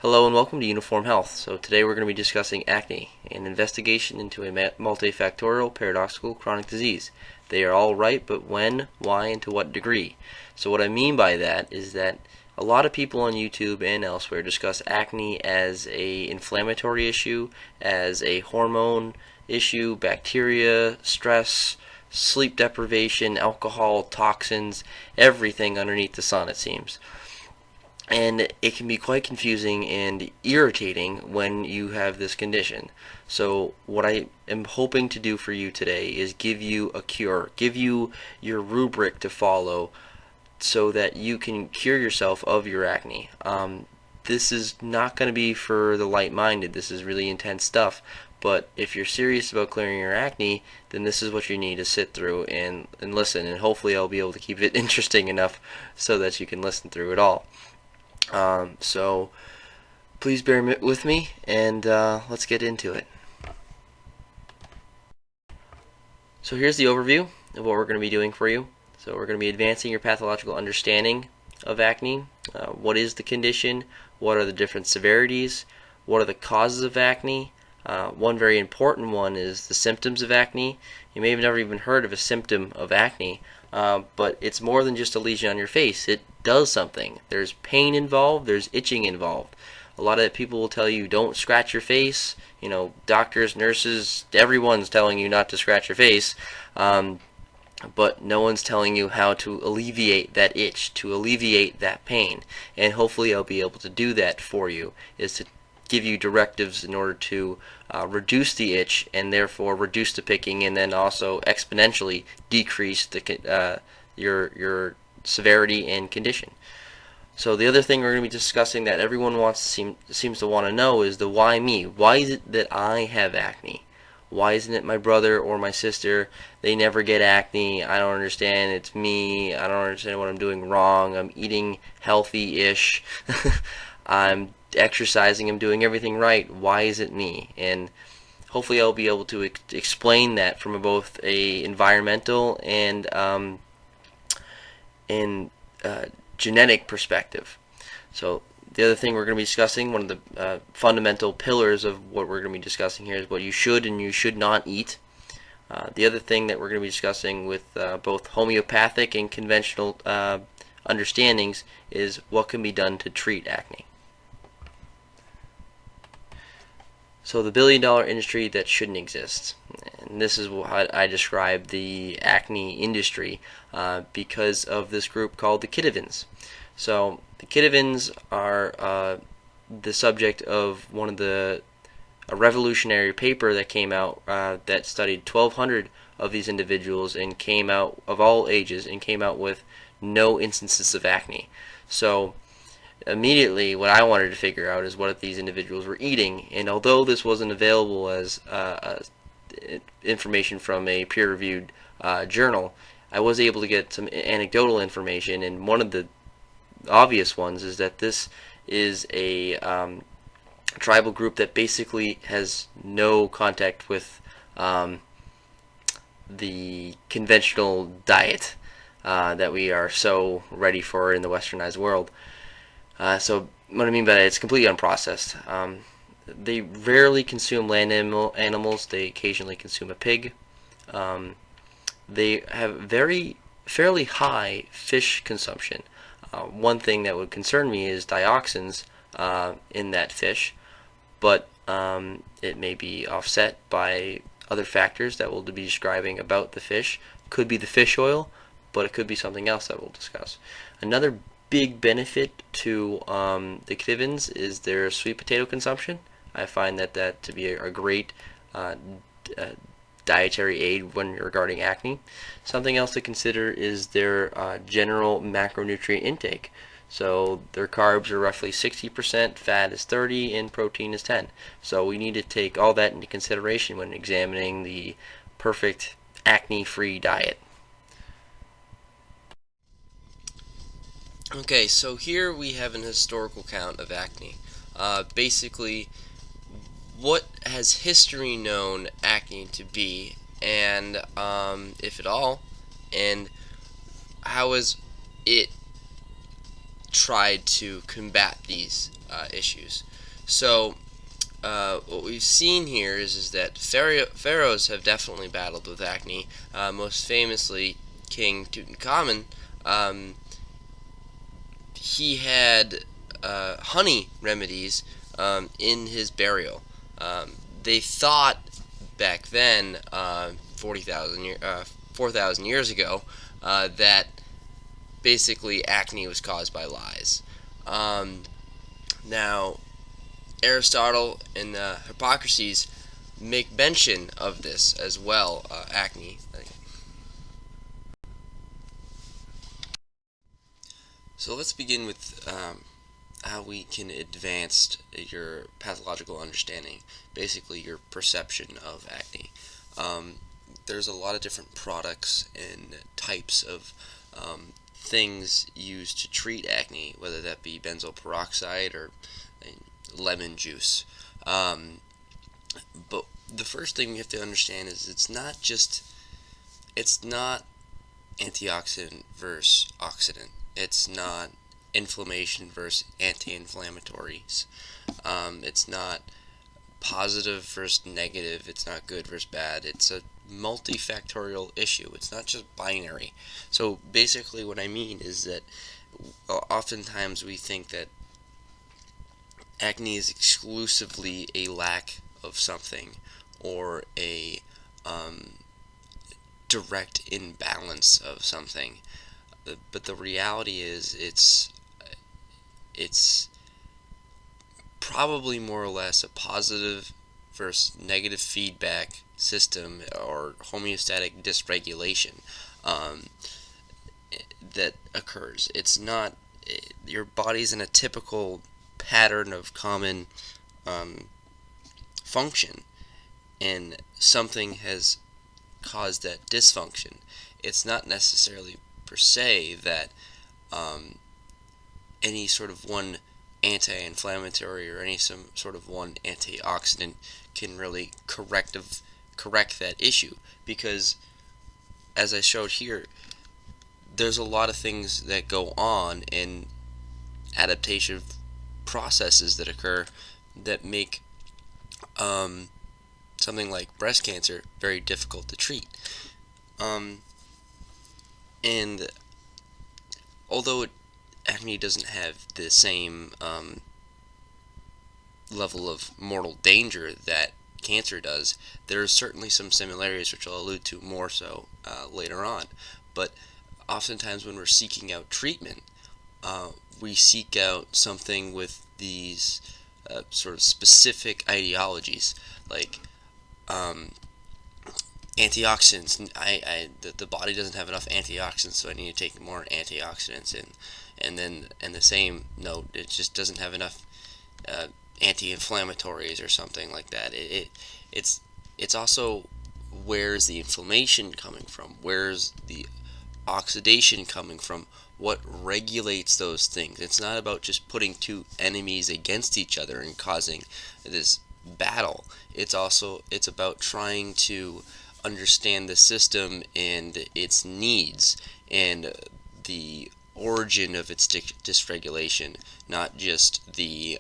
Hello and welcome to Uniform Health. So today we're going to be discussing acne, an investigation into a multifactorial paradoxical chronic disease. They are all right, but when, why, and to what degree? So what I mean by that is that a lot of people on YouTube and elsewhere discuss acne as a inflammatory issue, as a hormone issue, bacteria, stress, sleep deprivation, alcohol, toxins, everything underneath the sun, it seems. And it can be quite confusing and irritating when you have this condition. So what I am hoping to do for you today is give you a cure, give you your rubric to follow so that you can cure yourself of your acne. This is not going to be for the light-minded. This is really intense stuff. But if you're serious about clearing your acne, then this is what you need to sit through and listen. And hopefully I'll be able to keep it interesting enough so that you can listen through it all. So please bear with me and let's get into it. So here's the overview of what we're going to be doing for you. So we're going to be advancing your pathological understanding of acne. What is the condition? What are the different severities? What are the causes of acne? One very important one is the symptoms of acne. You may have never even heard of a symptom of acne, but it's more than just a lesion on your face. It does something. There's pain involved, there's itching involved. A lot of people will tell you don't scratch your face. You know, doctors, nurses, everyone's telling you not to scratch your face, but no one's telling you how to alleviate that itch, to alleviate that pain. And hopefully I'll be able to do that for you, is to give you directives in order to reduce the itch and therefore reduce the picking, and then also exponentially decrease the your severity and condition. So the other thing we're going to be discussing that everyone seems to want to know is the why me. Why is it that I have acne? Why isn't it my brother or my sister? They never get acne. I don't understand. It's me. I don't understand what I'm doing wrong. I'm eating healthy-ish. I'm exercising. I'm doing everything right. Why is it me? And hopefully I'll be able to explain that from both a environmental and genetic perspective. So the other thing we're going to be discussing, one of the fundamental pillars of what we're going to be discussing here, is what you should and you should not eat. The other thing that we're going to be discussing with both homeopathic and conventional understandings is what can be done to treat acne. So the billion-dollar industry that shouldn't exist. And this is what I describe the acne industry because of this group called the Kitivins. So the Kitivins are the subject of one of a revolutionary paper that came out that studied 1,200 of these individuals and came out of all ages and came out with no instances of acne. So immediately what I wanted to figure out is what these individuals were eating, and although this wasn't available as information from a peer-reviewed journal, I was able to get some anecdotal information, and one of the obvious ones is that this is a tribal group that basically has no contact with the conventional diet that we are so ready for in the westernized world. So what I mean by that, it's completely unprocessed. They rarely consume land animals. They occasionally consume a pig. They have fairly high fish consumption. One thing that would concern me is dioxins in that fish, but it may be offset by other factors that we'll be describing about the fish. Could be the fish oil, but it could be something else that we'll discuss. Another big benefit to the Kitivins is their sweet potato consumption. I find that to be a great dietary aid when regarding acne. Something else to consider is their general macronutrient intake. So their carbs are roughly 60%, fat is 30%, and protein is 10%. So we need to take all that into consideration when examining the perfect acne-free diet. Okay, so here we have an historical count of acne. Basically, what has history known acne to be, and if at all, and how has it tried to combat these issues. So what we've seen here is that pharaohs have definitely battled with acne. Most famously, King Tutankhamun. Um, he had honey remedies in his burial. They thought back then, 4,000 years ago, that basically acne was caused by lies. Now, Aristotle and the Hippocrates make mention of this as well, acne. So let's begin with how we can advance your pathological understanding, basically your perception of acne. Um, there's a lot of different products and types of things used to treat acne, whether that be benzoyl peroxide or lemon juice. But the first thing we have to understand is it's not antioxidant versus oxidant. It's not inflammation versus anti-inflammatories. It's not positive versus negative. It's not good versus bad. It's a multifactorial issue. It's not just binary. So basically what I mean is that oftentimes we think that acne is exclusively a lack of something or a direct imbalance of something. But the reality is it's probably more or less a positive versus negative feedback system or homeostatic dysregulation um, that occurs. It's not your body's in a typical pattern of common function, and something has caused that dysfunction. It's not necessarily per se that um, any sort of one anti-inflammatory or any some sort of one antioxidant can really correct that issue, because as I showed here, there's a lot of things that go on in adaptation processes that occur that make something like breast cancer very difficult to treat. Um, and although acne doesn't have the same level of mortal danger that cancer does, there are certainly some similarities which I'll allude to more so later on. But oftentimes when we're seeking out treatment, we seek out something with these sort of specific ideologies, like antioxidants. The body doesn't have enough antioxidants, so I need to take more antioxidants in. And then, in the same note, it just doesn't have enough uh, anti-inflammatories or something like that. It's also, where's the inflammation coming from? Where's the oxidation coming from? What regulates those things? It's not about just putting two enemies against each other and causing this battle. It's about trying to understand the system and its needs and the origin of its dysregulation, not just the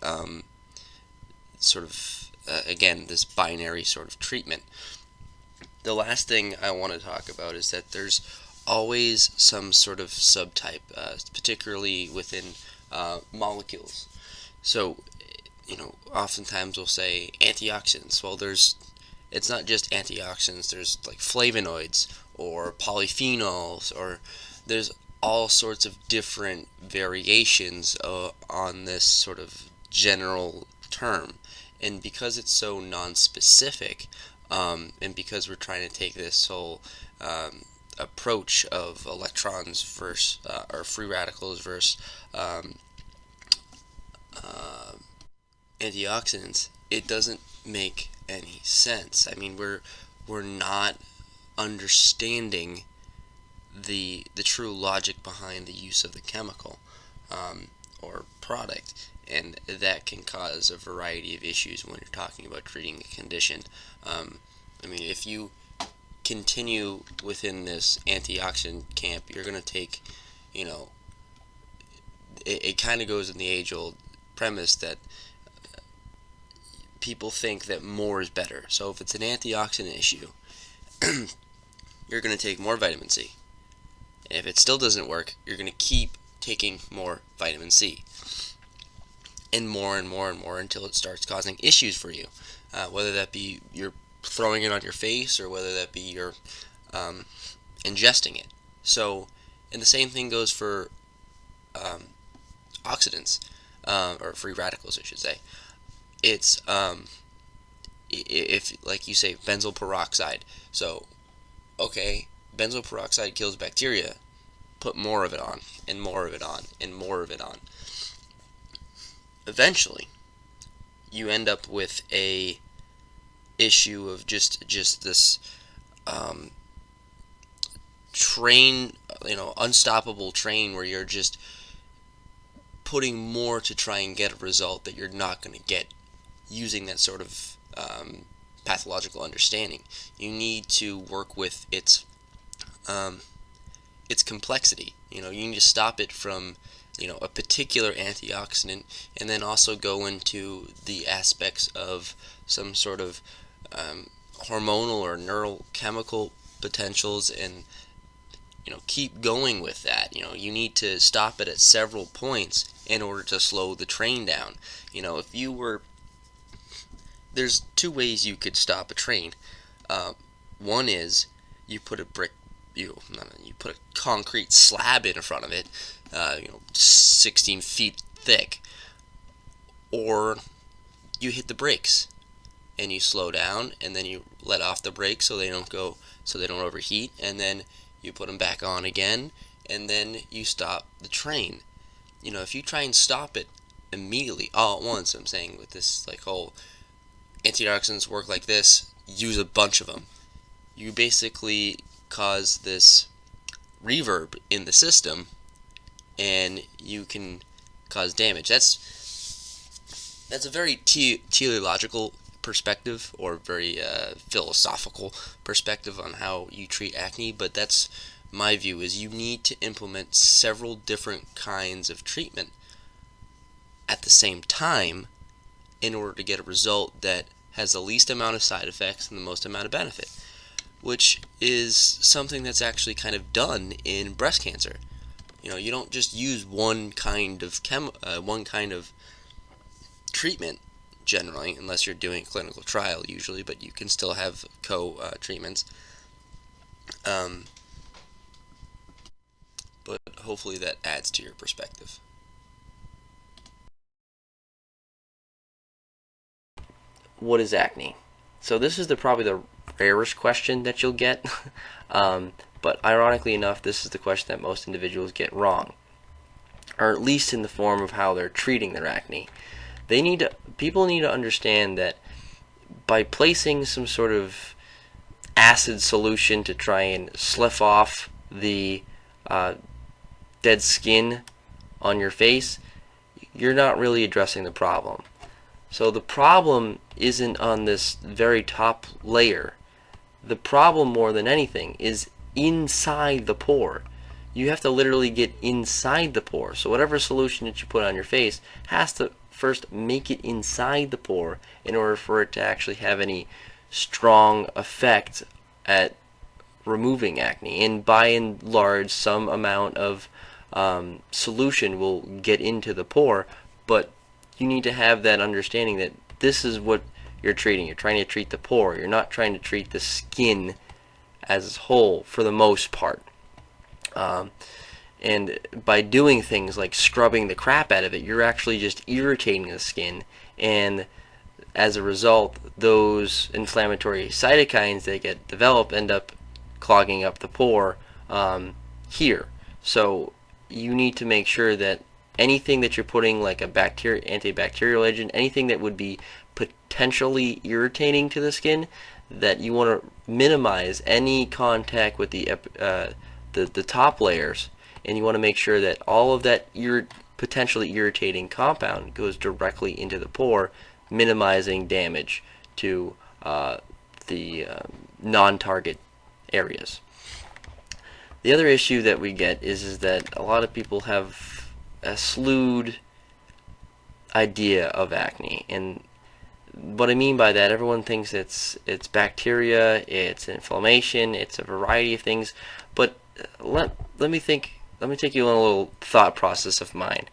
sort of again, this binary sort of treatment. The last thing I want to talk about is that there's always some sort of subtype, particularly within molecules. So, oftentimes we'll say antioxidants. Well, it's not just antioxidants. There's like flavonoids or polyphenols, or there's all sorts of different variations on this sort of general term. And because it's so non-specific, and because we're trying to take this whole approach of electrons versus or free radicals versus uh, antioxidants, it doesn't make any sense. I mean, we're not understanding the true logic behind the use of the chemical or product, and that can cause a variety of issues when you're talking about treating a condition. I mean, if you continue within this antioxidant camp, you're going to take, you know, it kind of goes in the age-old premise that people think that more is better. So if it's an antioxidant issue, you're going to take more vitamin C. And if it still doesn't work, you're going to keep taking more vitamin C. And more and more and more until it starts causing issues for you. Whether that be you're throwing it on your face, or whether that be you're ingesting it. So, and the same thing goes for oxidants, or free radicals, I should say. It's if, like you say, benzoyl peroxide. So, okay, benzoyl peroxide kills bacteria. Put more of it on, and more of it on, and more of it on. Eventually, you end up with a issue of just this train, unstoppable train, where you're just putting more to try and get a result that you're not going to get using that sort of pathological understanding. You need to work with its complexity. You need to stop it from a particular antioxidant, and then also go into the aspects of some sort of hormonal or neurochemical potentials, and keep going with that. You need to stop it at several points in order to slow the train down. If you were, there's two ways you could stop a train. One is you put a brick, you put a concrete slab in front of it, 16 feet thick, or you hit the brakes and you slow down, and then you let off the brakes so they don't overheat, and then you put them back on again, and then you stop the train. If you try and stop it immediately, all at once, I'm saying, with this whole antioxidants work like this, use a bunch of them, you basically cause this reverb in the system, and you can cause damage. That's a very teleological perspective, or very philosophical perspective on how you treat acne, but that's my view, is you need to implement several different kinds of treatment at the same time in order to get a result that has the least amount of side effects and the most amount of benefit, which is something that's actually kind of done in breast cancer. You don't just use one kind of treatment generally, unless you're doing a clinical trial usually, but you can still have co-treatments. But hopefully that adds to your perspective. What is acne? So this is probably the rarest question that you'll get, but ironically enough, this is the question that most individuals get wrong, or at least in the form of how they're treating their acne. People need to understand that by placing some sort of acid solution to try and slough off the dead skin on your face, you're not really addressing the problem. So the problem isn't on this very top layer. The problem, more than anything, is inside the pore. You have to literally get inside the pore. So whatever solution that you put on your face has to first make it inside the pore in order for it to actually have any strong effect at removing acne. And by and large, some amount of solution will get into the pore, but you need to have that understanding that this is what you're treating. You're trying to treat the pore. You're not trying to treat the skin as a whole, for the most part. And by doing things like scrubbing the crap out of it, you're actually just irritating the skin, and as a result, those inflammatory cytokines that get developed end up clogging up the pore here. So you need to make sure that anything that you're putting, like a antibacterial agent, anything that would be potentially irritating to the skin, that you want to minimize any contact with the top layers, and you want to make sure that all of that potentially irritating compound goes directly into the pore, minimizing damage to the non-target areas. The other issue that we get is that a lot of people have a slewed idea of acne, and what I mean by that, everyone thinks it's bacteria, it's inflammation, it's a variety of things, but let me take you on a little thought process of mine.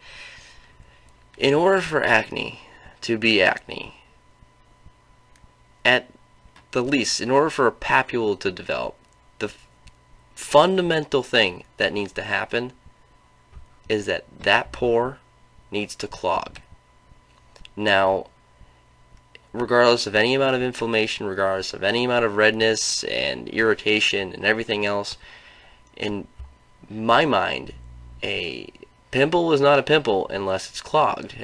In order for acne to be acne, at the least, in order for a papule to develop, the fundamental thing that needs to happen is that pore needs to clog. Now, regardless of any amount of inflammation, regardless of any amount of redness and irritation and everything else, in my mind, a pimple is not a pimple unless it's clogged.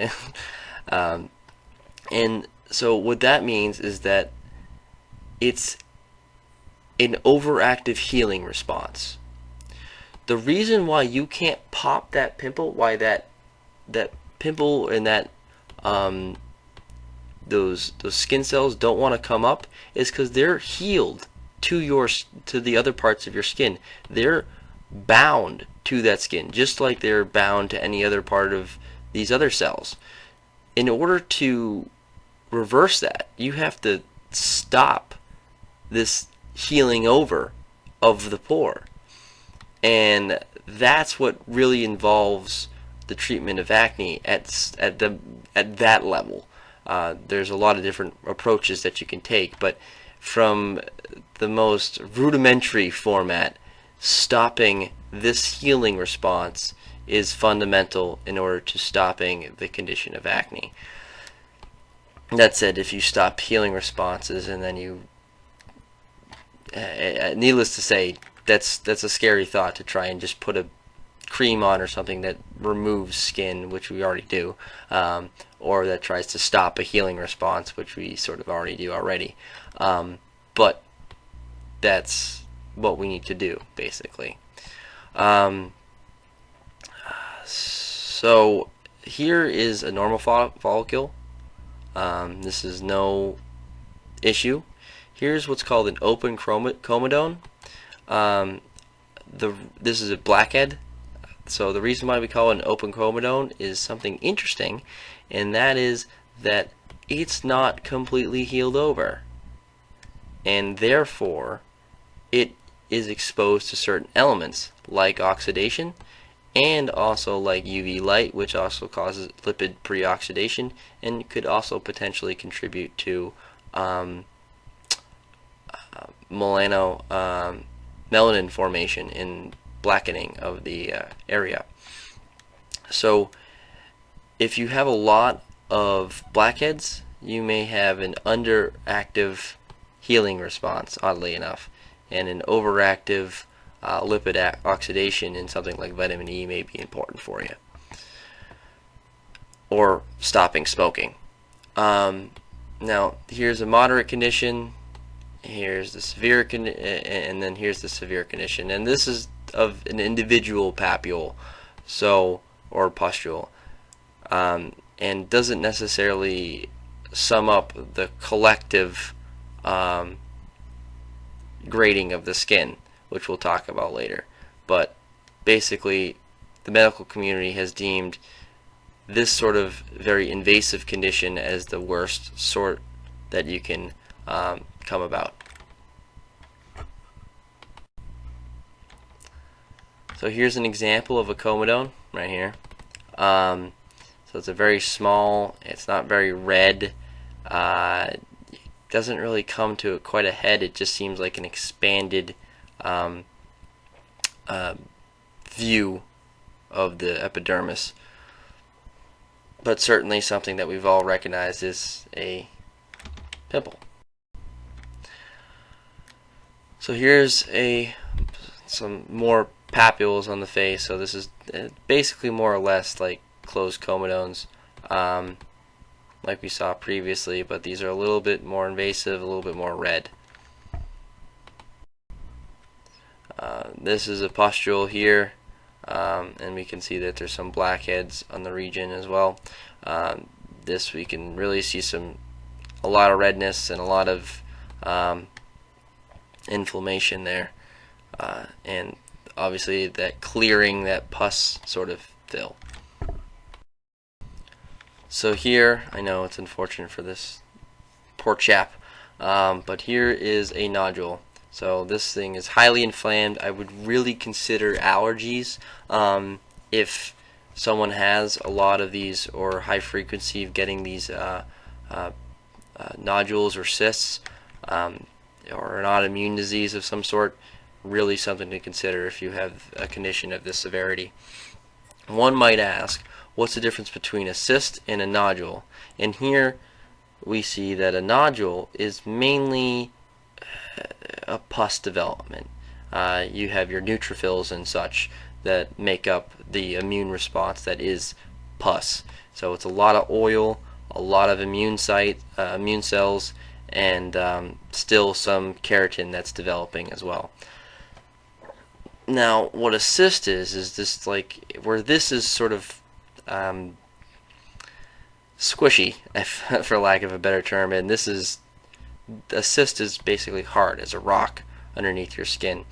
And so what that means is that it's an overactive healing response. The reason why you can't pop that pimple, why that pimple and that those skin cells don't want to come up, is because they're healed to the other parts of your skin. They're bound to that skin, just like they're bound to any other part of these other cells. In order to reverse that, you have to stop this healing over of the pore. And that's what really involves the treatment of acne at that level. There's a lot of different approaches that you can take, but from the most rudimentary format, stopping this healing response is fundamental in order to stopping the condition of acne. That said, if you stop healing responses and then you, needless to say, that's a scary thought, to try and just put a cream on or something that removes skin, which we already do, or that tries to stop a healing response, which we sort of already do already. But that's what we need to do, basically. So here is a normal follicle. This is no issue. Here's what's called an open comedone. This is a blackhead. So the reason why we call it an open comedone is something interesting, and that is that it's not completely healed over, and therefore it is exposed to certain elements like oxidation and also like UV light, which also causes lipid pre-oxidation and could also potentially contribute to melanin formation in blackening of the area. So if you have a lot of blackheads, you may have an underactive healing response, oddly enough, and an overactive lipid oxidation in something like vitamin E may be important for you, or stopping smoking. Now here's a moderate condition, here's the severe and then here's the severe condition, and this is of an individual papule, so, or pustule, and doesn't necessarily sum up the collective grading of the skin, which we'll talk about later. But basically, the medical community has deemed this sort of very invasive condition as the worst sort that you can come about. So here's an example of a comedone right here. So it's a very small, it's not very red, it doesn't really come to quite a head, it just seems like an expanded view of the epidermis, but certainly something that we've all recognized is a pimple. So here's some more papules on the face. So this is basically more or less like closed comedones, like we saw previously, but these are a little bit more invasive, a little bit more red. This is a pustule here, and we can see that there's some blackheads on the region as well. This we can really see a lot of redness and a lot of inflammation there, and obviously that clearing, that pus sort of fill. So here, I know it's unfortunate for this poor chap. But here is a nodule. So this thing is highly inflamed. I would really consider allergies if someone has a lot of these or high frequency of getting these nodules or cysts, or an autoimmune disease of some sort. Really something to consider if you have a condition of this severity. One might ask, what's the difference between a cyst and a nodule? And here we see that a nodule is mainly a pus development. You have your neutrophils and such that make up the immune response that is pus. So it's a lot of oil, a lot of immune cells, and still some keratin that's developing as well. Now, what a cyst is this, like, where this is sort of squishy, for lack of a better term, and this is, a cyst is basically hard as a rock underneath your skin,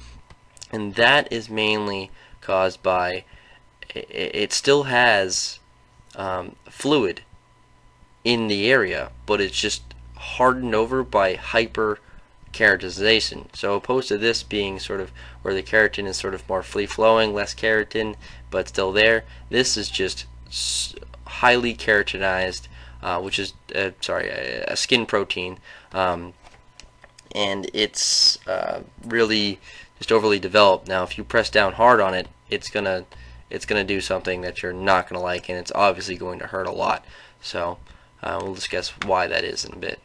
and that is mainly caused by, it still has fluid in the area, but it's just hardened over by hyper keratinization. So opposed to this being sort of where the keratin is sort of more free flowing, less keratin but still there, this is just highly keratinized, which is a skin protein, and it's really just overly developed. Now if you press down hard on it, it's gonna do something that you're not gonna like, and it's obviously going to hurt a lot. So we'll discuss why that is in a bit,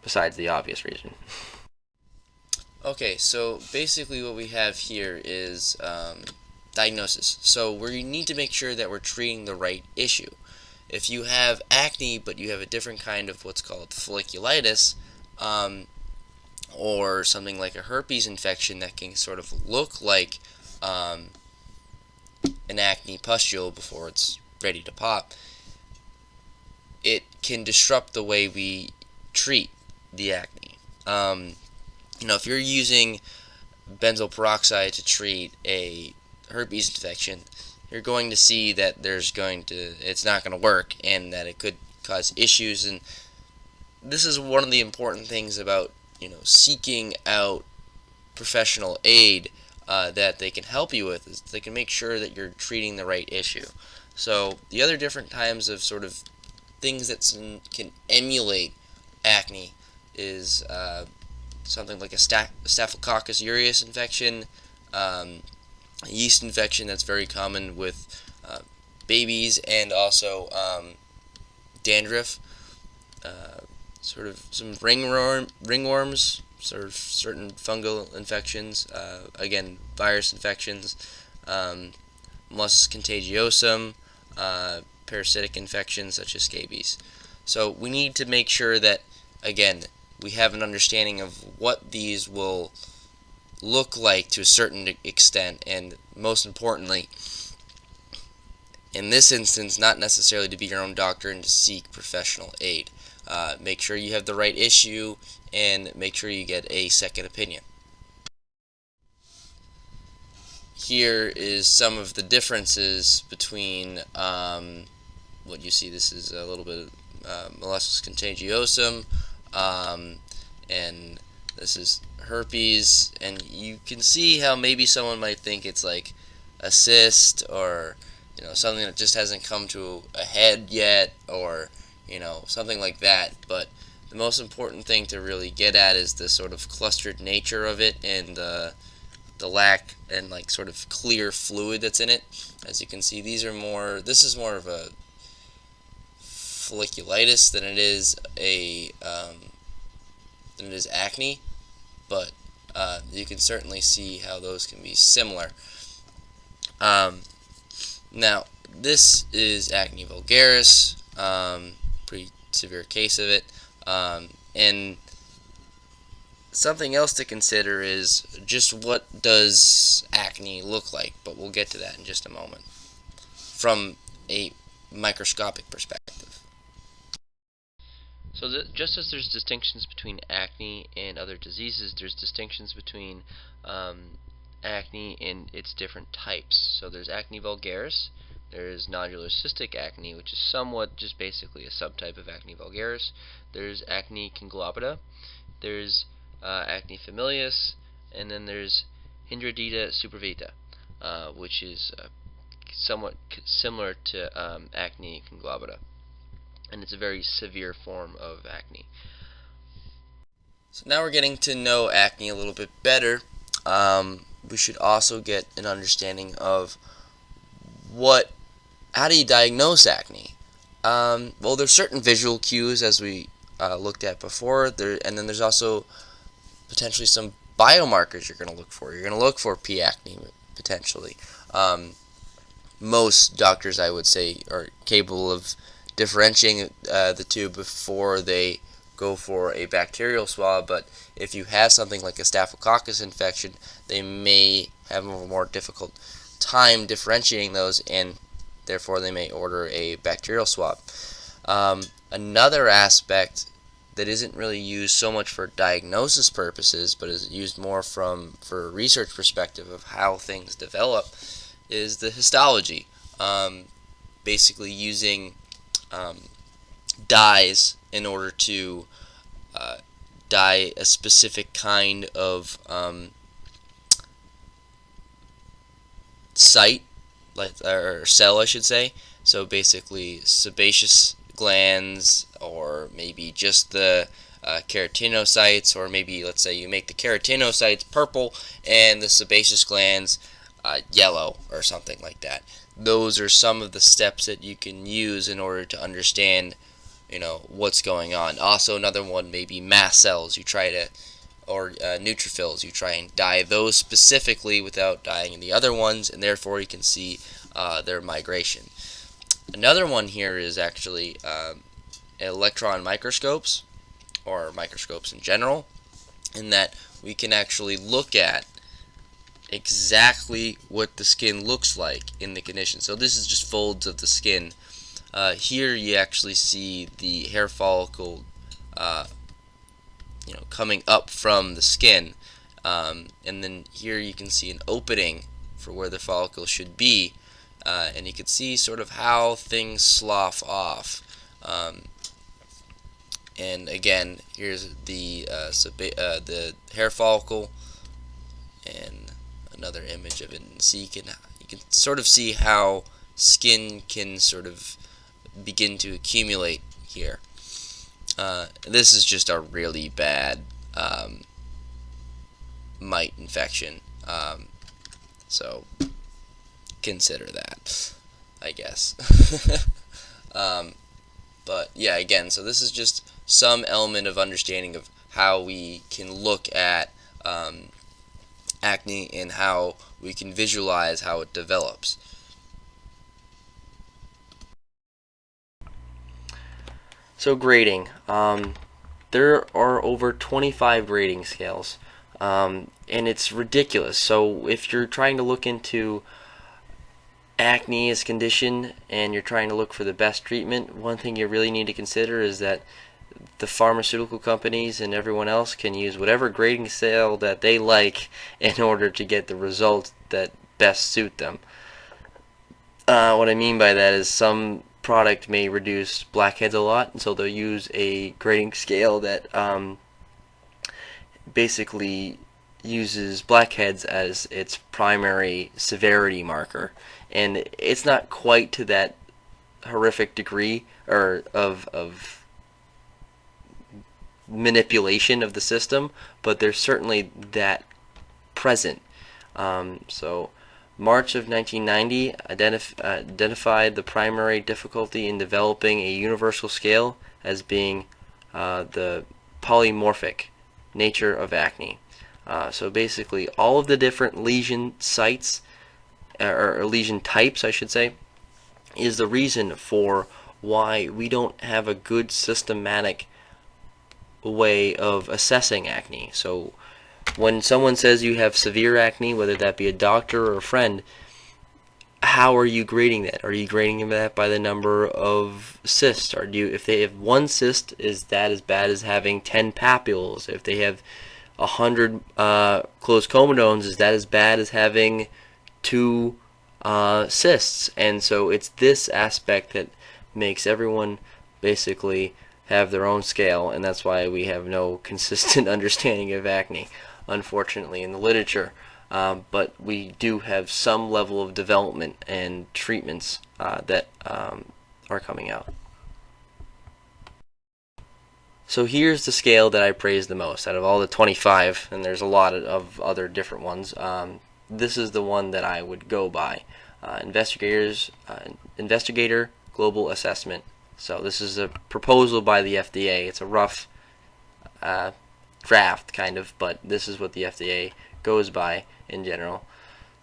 besides the obvious reason. Okay, so basically what we have here is diagnosis. So we need to make sure that we're treating the right issue. If you have acne but you have a different kind of what's called folliculitis, or something like a herpes infection that can sort of look like an acne pustule before it's ready to pop, it can disrupt the way we treat the acne. If you're using benzoyl peroxide to treat a herpes infection, you're going to see that it's not going to work, and that it could cause issues. And this is one of the important things about seeking out professional aid that they can help you with, is they can make sure that you're treating the right issue. So the other different times of sort of things that can emulate acne is something like a Staphylococcus aureus infection, a yeast infection that's very common with babies, and also dandruff, sort of some ringworms, sort of certain fungal infections, again virus infections, molluscus contagiosum, parasitic infections such as scabies. So we need to make sure that, again, we have an understanding of what these will look like to a certain extent, and most importantly, in this instance, not necessarily to be your own doctor and to seek professional aid. Make sure you have the right issue, and make sure you get a second opinion. Here is some of the differences between what you see. This is a little bit of molluscus contagiosum, and this is herpes, and you can see how maybe someone might think it's like a cyst, or something that just hasn't come to a head yet, or something like that. But the most important thing to really get at is the sort of clustered nature of it, and the lack and like sort of clear fluid that's in it. As you can see, this is more of a folliculitis than it is acne, but you can certainly see how those can be similar. Now, this is acne vulgaris, pretty severe case of it, and something else to consider is just what does acne look like, but we'll get to that in just a moment from a microscopic perspective. So just as there's distinctions between acne and other diseases, there's distinctions between acne and its different types. So there's acne vulgaris, There's nodular cystic acne, which is somewhat just basically a subtype of acne vulgaris. There's acne conglobata. There's acne familius, and then there's hydradita supervita, which is somewhat similar to acne conglobata, and it's a very severe form of acne. So now we're getting to know acne a little bit better. We should also get an understanding of how do you diagnose acne? Well, there's certain visual cues, as we looked at before, and then there's also potentially some biomarkers you're going to look for. You're going to look for P. acne, potentially. Most doctors, I would say, are capable of differentiating the two before they go for a bacterial swab, but if you have something like a staphylococcus infection, they may have a more difficult time differentiating those, and therefore they may order a bacterial swab. Another aspect that isn't really used so much for diagnosis purposes, but is used more for a research perspective of how things develop, is the histology. Basically using dyes in order to dye a specific kind of site, or cell, I should say. So basically sebaceous glands, or maybe just the keratinocytes, or maybe let's say you make the keratinocytes purple and the sebaceous glands yellow, or something like that. Those are some of the steps that you can use in order to understand, what's going on. Also, another one may be mast cells. Or neutrophils. You try and dye those specifically without dyeing the other ones, and therefore you can see their migration. Another one here is actually electron microscopes, or microscopes in general, in that we can actually look at exactly what the skin looks like in the condition. So this is just folds of the skin. Here you actually see the hair follicle coming up from the skin, and then here you can see an opening for where the follicle should be, and you can see sort of how things slough off. And again, here's the hair follicle, and another image of it, and see you can sort of see how skin can sort of begin to accumulate here. This is just a really bad mite infection, so consider that, I guess. But yeah, again, so this is just some element of understanding of how we can look at acne and how we can visualize how it develops. So grading. There are over 25 grading scales, and it's ridiculous. So if you're trying to look into acne as a condition and you're trying to look for the best treatment, one thing you really need to consider is that the pharmaceutical companies and everyone else can use whatever grading scale that they like in order to get the results that best suit them. What I mean by that is some product may reduce blackheads a lot, and so they'll use a grading scale that basically uses blackheads as its primary severity marker, and it's not quite to that horrific degree or of manipulation of the system, but there's certainly that present. So March of 1990 identified the primary difficulty in developing a universal scale as being the polymorphic nature of acne. So basically all of the different lesion sites, or lesion types I should say, is the reason for why we don't have a good systematic way of assessing acne. So when someone says you have severe acne, whether that be a doctor or a friend, how are you grading that? Are you grading that by the number of cysts? Or if they have one cyst, is that as bad as having 10 papules? If they have 100 closed comedones, is that as bad as having 2 cysts. And so it's this aspect that makes everyone basically have their own scale, and that's why we have no consistent understanding of acne, unfortunately, in the literature. But we do have some level of development and treatments that are coming out. So here's the scale that I praise the most out of all the 25, and there's a lot of other different ones. This is the one that I would go by. Investigator Global Assessment. So this is a proposal by the FDA. It's a rough draft, kind of, but this is what the FDA goes by in general.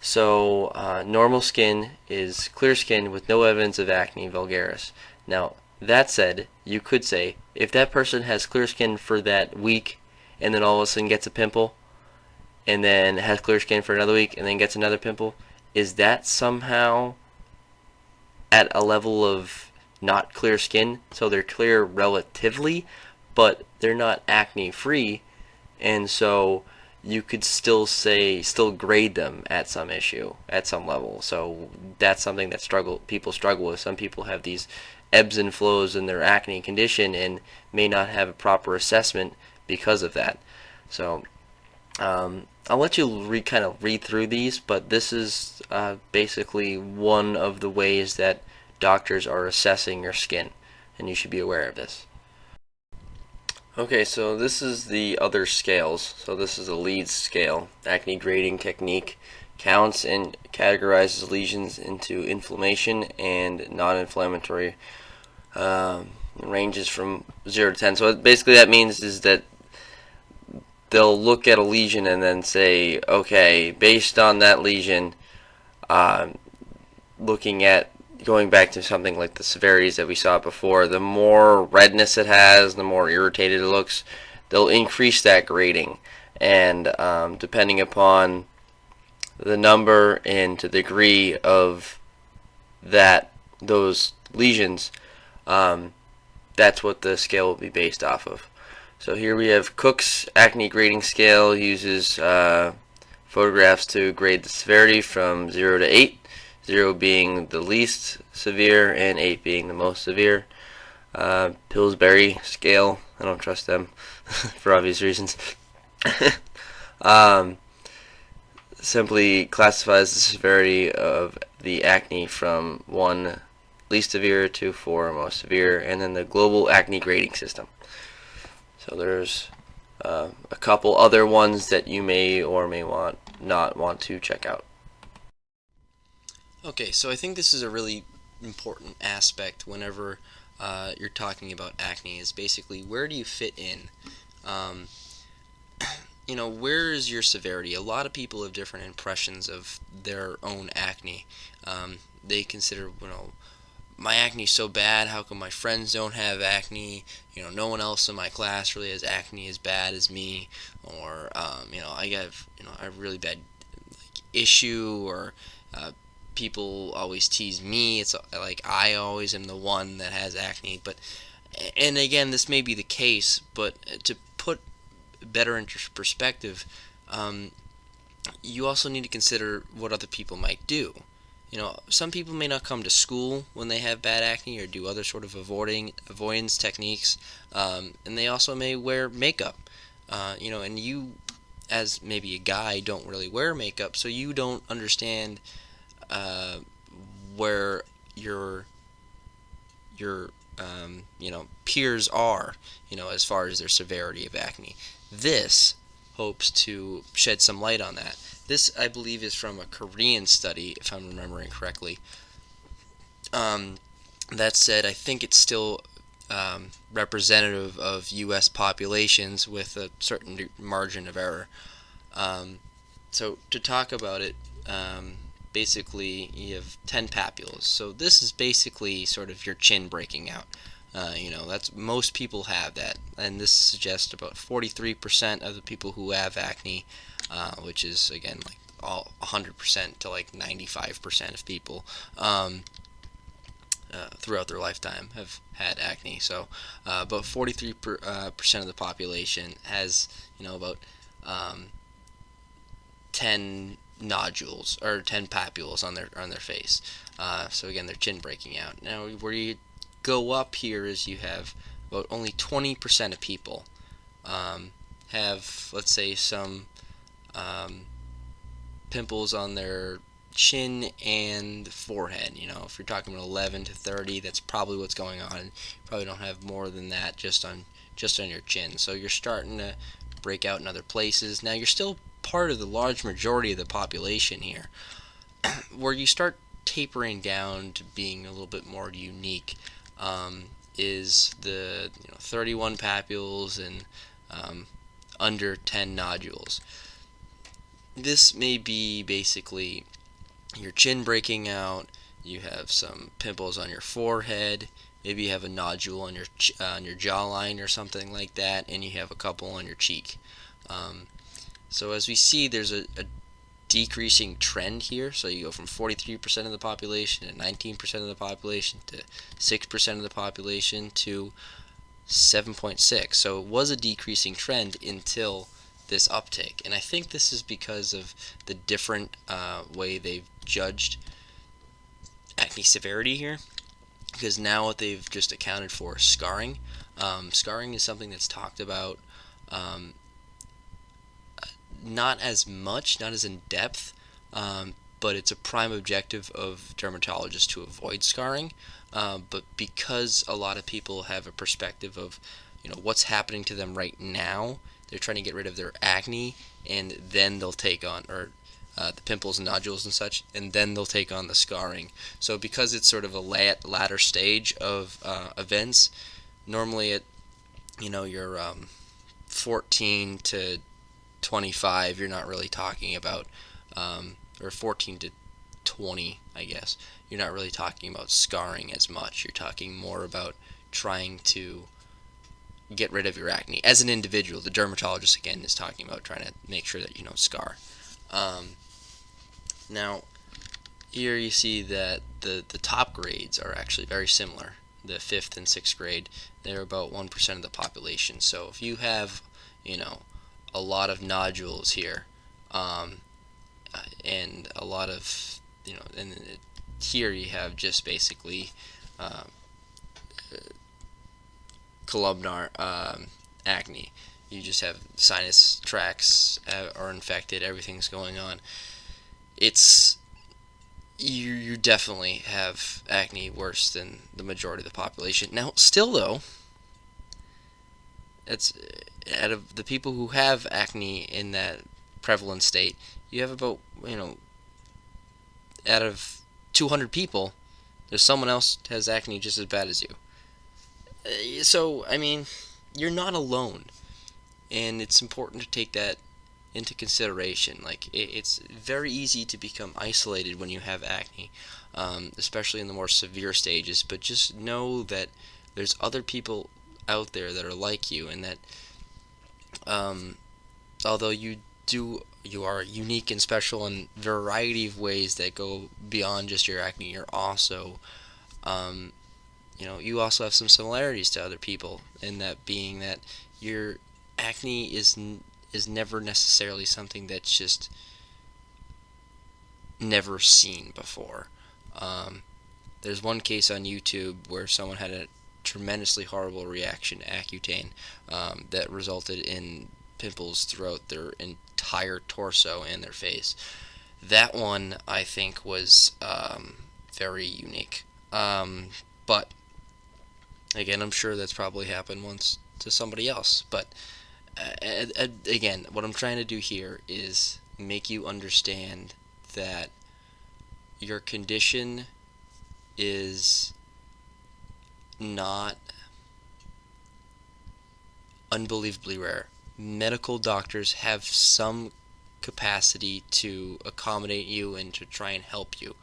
So normal skin is clear skin with no evidence of acne vulgaris. Now, that said, you could say, if that person has clear skin for that week and then all of a sudden gets a pimple, and then has clear skin for another week and then gets another pimple, is that somehow at a level of not clear skin? So they're clear relatively, but they're not acne free, and so you could still grade them at some issue, at some level. So that's something that people struggle with. Some people have these ebbs and flows in their acne condition and may not have a proper assessment because of that. So I'll let you kind of read through these, but this is basically one of the ways that doctors are assessing your skin, and you should be aware of this. Okay, so this is the other scales. So this is a Leeds scale. Acne grading technique counts and categorizes lesions into inflammation and non-inflammatory. Ranges from 0 to 10. So basically that means is that they'll look at a lesion and then say, okay, based on that lesion, looking at going back to something like the severities that we saw before, the more redness it has, the more irritated it looks, they'll increase that grading. And depending upon the number and to the degree of those lesions, that's what the scale will be based off of. So here we have Cook's acne grading scale. Uses photographs to grade the severity from 0 to 8, 0 being the least severe and 8 being the most severe. Pillsbury scale, I don't trust them for obvious reasons. Simply classifies the severity of the acne from 1 least severe to 4 most severe, and then the global acne grading system. So there's a couple other ones that you may or may not want to check out. Okay, so I think this is a really important aspect whenever you're talking about acne, is basically where do you fit in? Where is your severity? A lot of people have different impressions of their own acne. They consider, my acne's so bad, how come my friends don't have acne? No one else in my class really has acne as bad as me. Or, I have a really bad issue, or people always tease me. It's like I always am the one that has acne. And again, this may be the case, but to put better into perspective, you also need to consider what other people might do. Some people may not come to school when they have bad acne or do other sort of avoidance techniques, and they also may wear makeup. And you, as maybe a guy, don't really wear makeup, so you don't understand where your peers are, as far as their severity of acne. This hopes to shed some light on that. This, I believe, is from a Korean study, if I'm remembering correctly. That said, I think it's still representative of U.S. populations with a certain margin of error. So to talk about it, basically you have 10 papules. So this is basically sort of your chin breaking out. That's most people have that, and this suggests about 43% of the people who have acne, which is again like all 100% to like 95% of people throughout their lifetime have had acne. So about 43% of the population has about 10 nodules or 10 papules on their face. So again, their chin breaking out. Now, where you go up here is you have about only 20% of people have, let's say, some pimples on their chin and forehead. If you're talking about 11 to 30, that's probably what's going on. You probably don't have more than that just on your chin. So you're starting to break out in other places. Now, you're still part of the large majority of the population here. Where you start tapering down to being a little bit more unique is the 31 papules and under 10 nodules. This may be basically your chin breaking out, you have some pimples on your forehead, maybe you have a nodule on your jawline or something like that, and you have a couple on your cheek. So as we see, there's a decreasing trend here. So you go from 43% of the population to 19% of the population to 6% of the population to 7.6. So it was a decreasing trend until this uptick, and I think this is because of the different way they've judged acne severity here, because now what they've just accounted for is scarring. Scarring is something that's talked about not as much, not as in depth, but it's a prime objective of dermatologists to avoid scarring. But because a lot of people have a perspective of what's happening to them right now, they're trying to get rid of their acne, and then they'll take on, or the pimples and nodules and such, and then they'll take on the scarring. So because it's sort of a latter stage of events, normally at you're 14 to 25, you're not really talking about, or 14 to 20, I guess, you're not really talking about scarring as much. You're talking more about trying to get rid of your acne as an individual. The dermatologist, again, is talking about trying to make sure that you don't scar. Now, here you see that the top grades are actually very similar. The 5th and 6th grade, they're about 1% of the population. So if you have, a lot of nodules here, and a lot of, and here you have just basically columnar acne. You just have sinus tracts are infected, everything's going on. You definitely have acne worse than the majority of the population. Now, still though, it's out of the people who have acne in that prevalent state, you have about, out of 200 people, there's someone else has acne just as bad as you. So, I mean, you're not alone, and it's important to take that into consideration. Like, it's very easy to become isolated when you have acne, especially in the more severe stages, but just know that there's other people out there that are like you, and that although you are unique and special in a variety of ways that go beyond just your acne, you're also you also have some similarities to other people, in that being that your acne is never necessarily something that's just never seen before. There's one case on YouTube where someone had a tremendously horrible reaction to Accutane that resulted in pimples throughout their entire torso and their face. That one, I think, was very unique. But again, I'm sure that's probably happened once to somebody else. But again, what I'm trying to do here is make you understand that your condition is not unbelievably rare. Medical doctors have some capacity to accommodate you and to try and help you.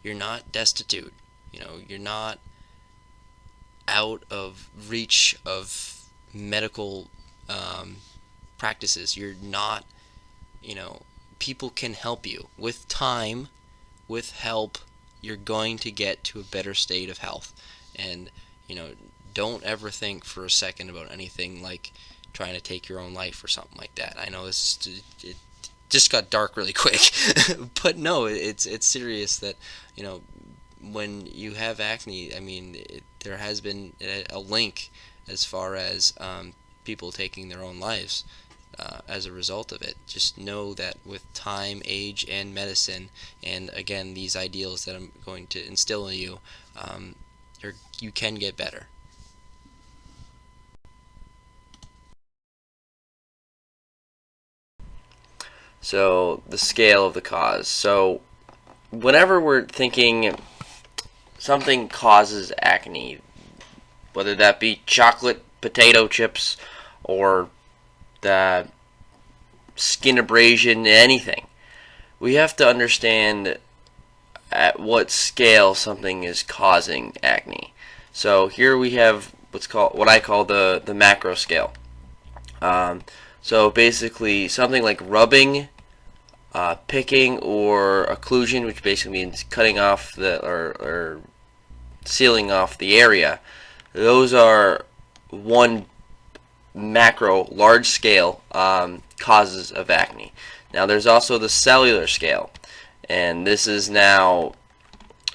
You're not destitute. You're not out of reach of medical practices. You're not, people can help you. With time, with help, you're going to get to a better state of health. And, don't ever think for a second about anything like trying to take your own life or something like that. I know just got dark really quick. But no, it's serious that, when you have acne, I mean, there has been a link as far as people taking their own lives as a result of it. Just know that with time, age, and medicine, and again, these ideals that I'm going to instill in you, you can get better. So the scale of the cause. So whenever we're thinking something causes acne, whether that be chocolate, potato chips, or the skin abrasion, anything, we have to understand at what scale something is causing acne. So here we have what I call the macro scale. So basically, something like rubbing, picking, or occlusion, which basically means cutting off or sealing off the area. Those are one macro, large scale causes of acne. Now there's also the cellular scale, and this is now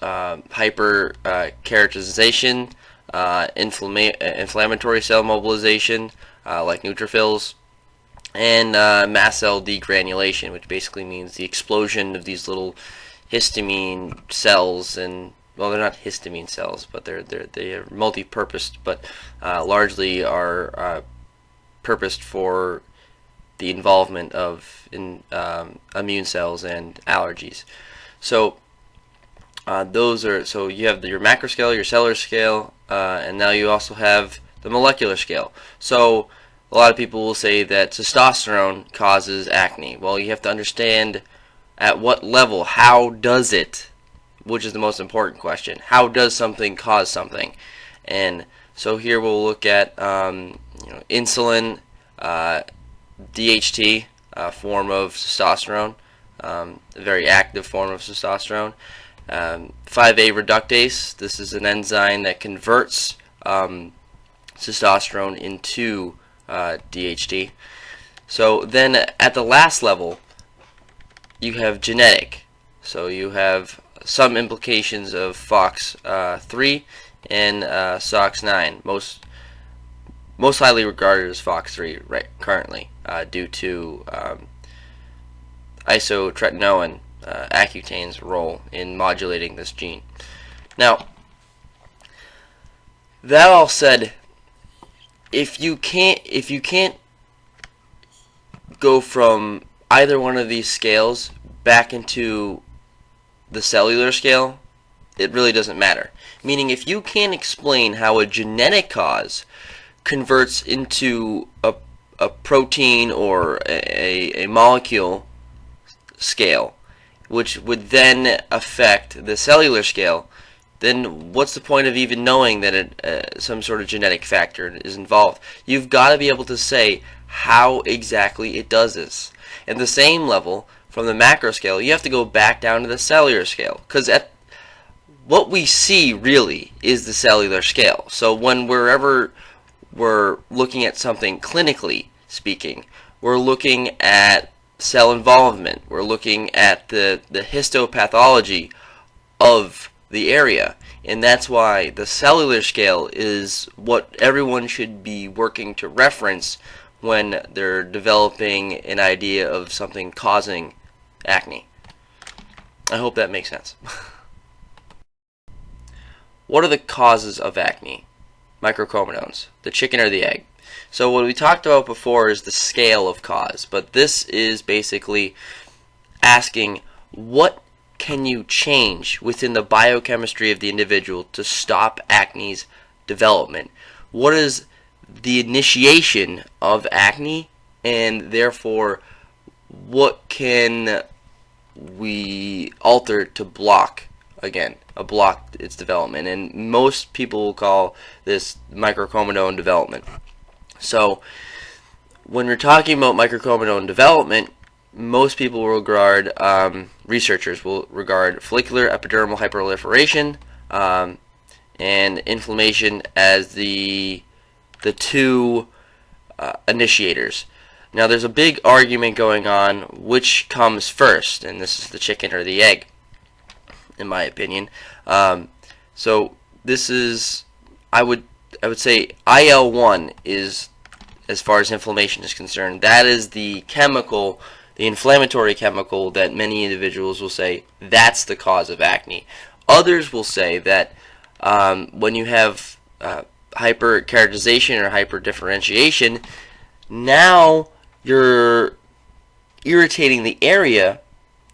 hyper keratinization, inflammatory cell mobilization like neutrophils, and mast cell degranulation, which basically means the explosion of these little histamine cells. And well, they're not histamine cells, but they are multi-purposed, but largely are purposed for the involvement of immune cells and allergies. So so you have your macro scale, your cellular scale, and now you also have the molecular scale. So a lot of people will say that testosterone causes acne. Well, you have to understand at what level. How does it? Which is the most important question. How does something cause something? And so here we'll look at insulin, DHT, form of testosterone, a very active form of testosterone. 5A reductase. This is an enzyme that converts testosterone into DHT. So then at the last level, you have genetic. So you have some implications of FOX3 and SOX9. Most highly regarded as FOX3 right currently, due to isotretinoin, Accutane's role in modulating this gene. Now, that all said, if you can't go from either one of these scales back into the cellular scale, it really doesn't matter. Meaning, if you can't explain how a genetic cause converts into a protein or a molecule scale, which would then affect the cellular scale, then what's the point of even knowing that some sort of genetic factor is involved? You've got to be able to say how exactly it does this. At the same level, from the macro scale, you have to go back down to the cellular scale, because what we see really is the cellular scale. So wherever we're looking at something clinically speaking, we're looking at cell involvement, we're looking at the histopathology of the area, and that's why the cellular scale is what everyone should be working to reference when they're developing an idea of something causing acne. I hope that makes sense. What are the causes of acne? Microcomedones, the chicken or the egg. So what we talked about before is the scale of cause, but this is basically asking what can you change within the biochemistry of the individual to stop acne's development? What is the initiation of acne, and therefore what can we alter to block its development? And most people will call this microcomedone development. So when we're talking about microcomedone development, most people will regard, researchers will regard follicular epidermal hyperproliferation and inflammation as the two initiators. Now there's a big argument going on which comes first, and this is the chicken or the egg, in my opinion. So this is, I would say IL-1 is, as far as inflammation is concerned, that is the chemical, the inflammatory chemical that many individuals will say that's the cause of acne. Others will say that when you have hyperkeratinization or hyperdifferentiation, now you're irritating the area,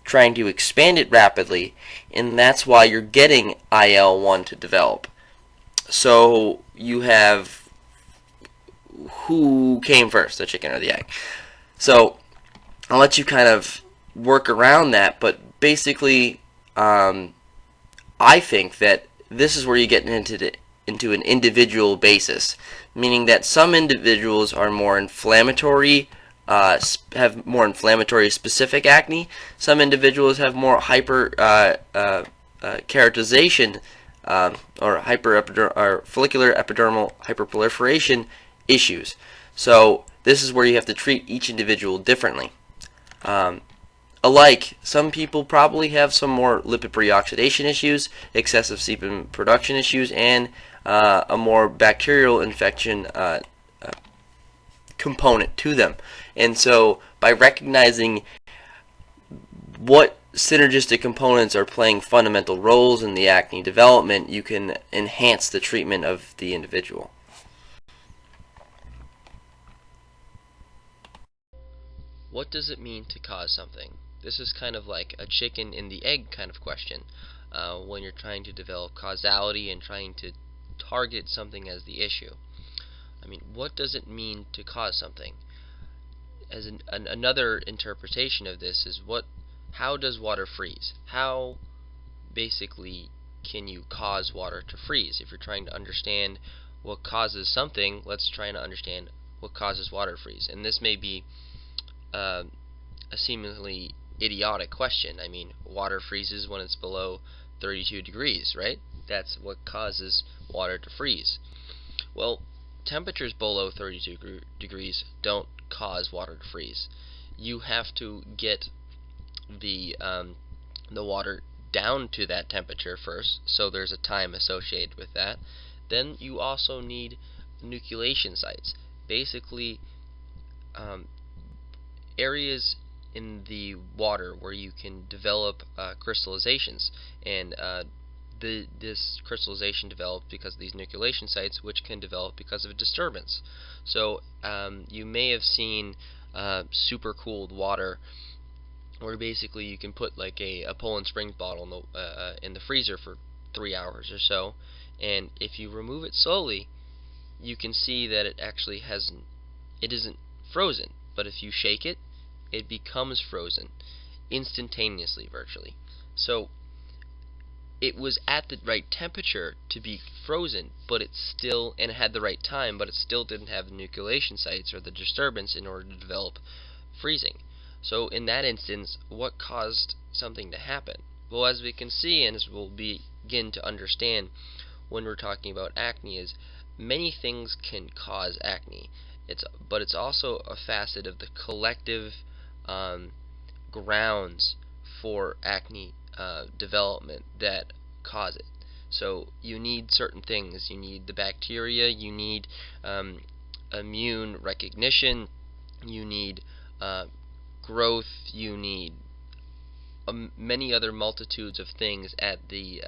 trying to expand it rapidly, and that's why you're getting IL-1 to develop. So you have, who came first, the chicken or the egg? So I'll let you kind of work around that, but basically I think that this is where you get into an individual basis, meaning that some individuals are more inflammatory, have more inflammatory specific acne. Some individuals have more keratinization or follicular epidermal hyperproliferation issues. So this is where you have to treat each individual differently. Alike, some people probably have some more lipid preoxidation issues, excessive sebum production issues, and a more bacterial infection component to them. And so by recognizing what synergistic components are playing fundamental roles in the acne development, you can enhance the treatment of the individual. What does it mean to cause something? This is kind of like a chicken and the egg kind of question when you're trying to develop causality and trying to target something as the issue. I mean, what does it mean to cause something? As another interpretation of this is how does water freeze? How basically can you cause water to freeze? If you're trying to understand what causes something, let's try to understand what causes water to freeze. And this may be a seemingly idiotic question. I mean, water freezes when it's below 32 degrees, right? That's what causes water to freeze. Well, temperatures below 32 degrees don't cause water to freeze. You have to get the water down to that temperature first, so there's a time associated with that. Then you also need nucleation sites. Basically, areas in the water where you can develop crystallizations, and this crystallization develops because of these nucleation sites, which can develop because of a disturbance. So you may have seen super cooled water, where basically you can put like a Poland Springs bottle in the freezer for 3 hours or so, and if you remove it slowly, you can see that it actually isn't frozen. But if you shake it, it becomes frozen instantaneously, virtually. So it was at the right temperature to be frozen, but it had the right time, but it still didn't have the nucleation sites or the disturbance in order to develop freezing. So in that instance, what caused something to happen? Well, as we can see, and as we'll begin to understand when we're talking about acne, is many things can cause acne. But it's also a facet of the collective grounds for acne development that cause it. So you need certain things. You need the bacteria, you need immune recognition, you need growth, you need many other multitudes of things at the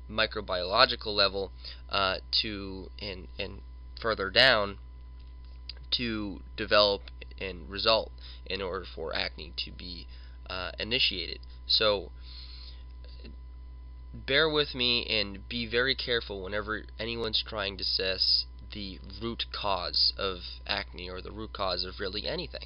microbiological level and further down to develop and result in order for acne to be initiated. So bear with me and be very careful whenever anyone's trying to assess the root cause of acne or the root cause of really anything.